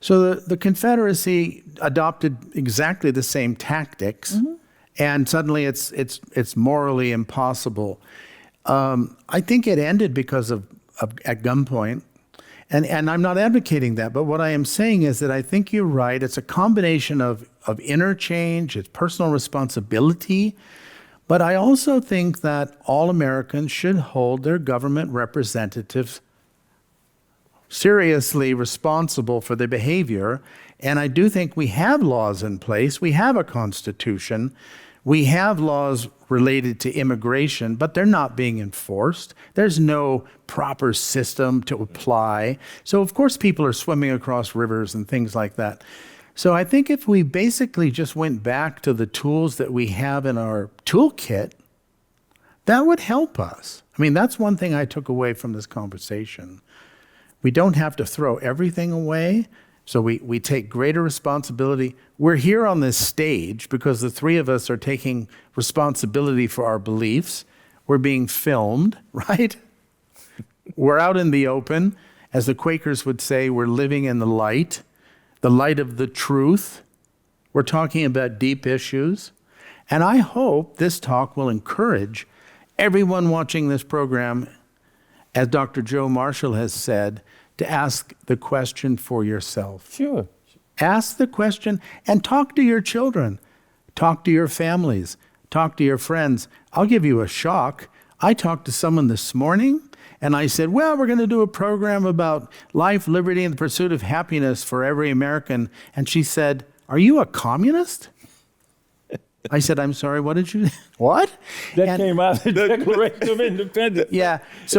So the Confederacy adopted exactly the same tactics, and suddenly it's morally impossible. I think it ended because of at gunpoint. And I'm not advocating that, but what I am saying is that I think you're right. It's a combination of inner change, it's personal responsibility, but I also think that all Americans should hold their government representatives seriously responsible for their behavior. And I do think we have laws in place. We have a constitution. We have laws related to immigration, but they're not being enforced. There's no proper system to apply. So of course people are swimming across rivers and things like that. So I think if we basically just went back to the tools that we have in our toolkit, that would help us. I mean, that's one thing I took away from this conversation. We don't have to throw everything away. So we take greater responsibility. We're here on this stage because the three of us are taking responsibility for our beliefs. We're being filmed, right? We're out in the open. As the Quakers would say, we're living in the light of the truth. We're talking about deep issues. And I hope this talk will encourage everyone watching this program, as Dr. Joe Marshall has said, to ask the question for yourself. Sure. Ask the question and talk to your children. Talk to your families. Talk to your friends. I'll give you a shock. I talked to someone this morning and I said, well, we're going to do a program about life, liberty, and the pursuit of happiness for every American. And she said, are you a communist? I said, I'm sorry, what did you, what? That came out of the Declaration of Independence. Yeah, that's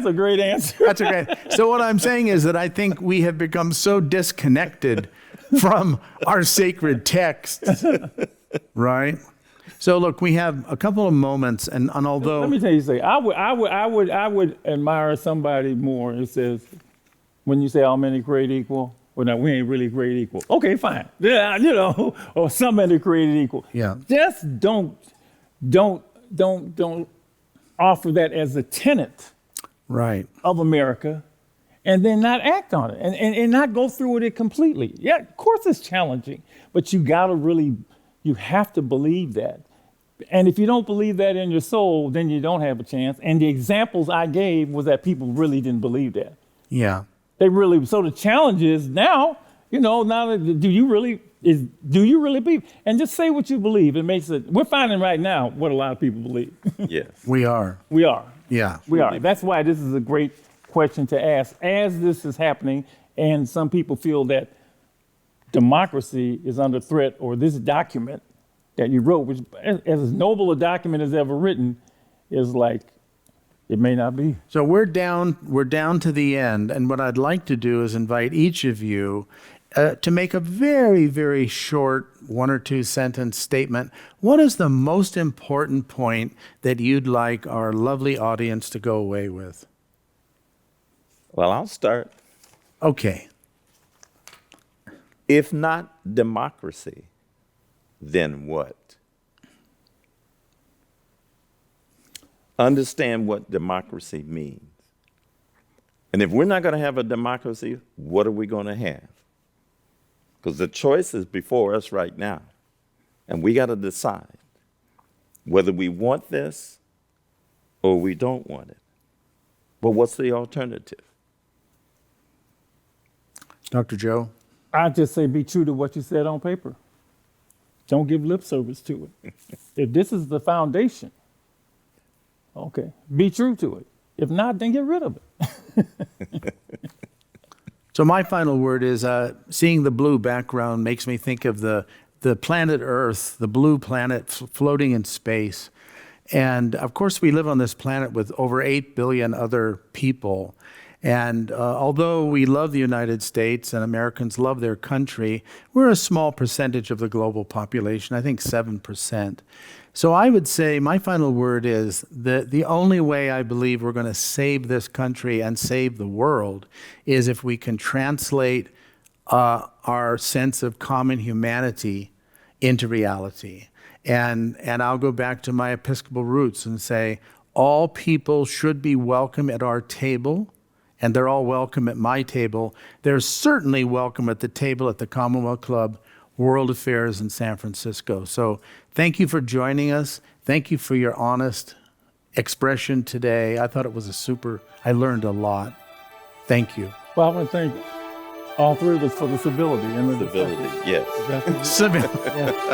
a great answer. That's a great, so what I'm saying is that I think we have become so disconnected from our sacred texts, right? So look, we have a couple of moments, and although... Let me tell you something, I would admire somebody more who says, when you say all men are created equal, well, now, we ain't really created equal. Okay, fine. Yeah, or some men are created equal. Yeah. Just don't offer that as a tenet of America and then not act on it and not go through with it completely. Yeah, of course it's challenging, but you have to believe that. And if you don't believe that in your soul, then you don't have a chance. And the examples I gave was that people really didn't believe that. Yeah. So the challenge is now, do you really believe? And just say what you believe. We're finding right now what a lot of people believe. Yes. We are. Yeah. We are. That's why this is a great question to ask as this is happening. And some people feel that democracy is under threat, or this document that you wrote, which as noble a document as ever written, is like, it may not be. So we're down to the end, and what I'd like to do is invite each of you to make a very, very short 1 or 2 sentence statement. What is the most important point that you'd like our lovely audience to go away with? Well, I'll start. Okay. If not democracy, then what? Understand what democracy means. And if we're not going to have a democracy, what are we going to have? Because the choice is before us right now. And we got to decide whether we want this or we don't want it. But what's the alternative? Dr. Joe? I just say be true to what you said on paper. Don't give lip service to it. If this is the foundation, okay, be true to it. If not, then get rid of it. So my final word is seeing the blue background makes me think of the planet Earth, the blue planet floating in space. And of course, we live on this planet with over 8 billion other people. And although we love the United States and Americans love their country, we're a small percentage of the global population, I think 7%. So I would say my final word is that the only way I believe we're going to save this country and save the world is if we can translate our sense of common humanity into reality. And I'll go back to my Episcopal roots and say, all people should be welcome at our table, and they're all welcome at my table. They're certainly welcome at the table at the Commonwealth Club World Affairs in San Francisco. So thank you for joining us. Thank you for your honest expression today. I thought it was I learned a lot. Thank you. Well, I want to thank all three of us for the civility and the Civility, yes. Civility. Yeah.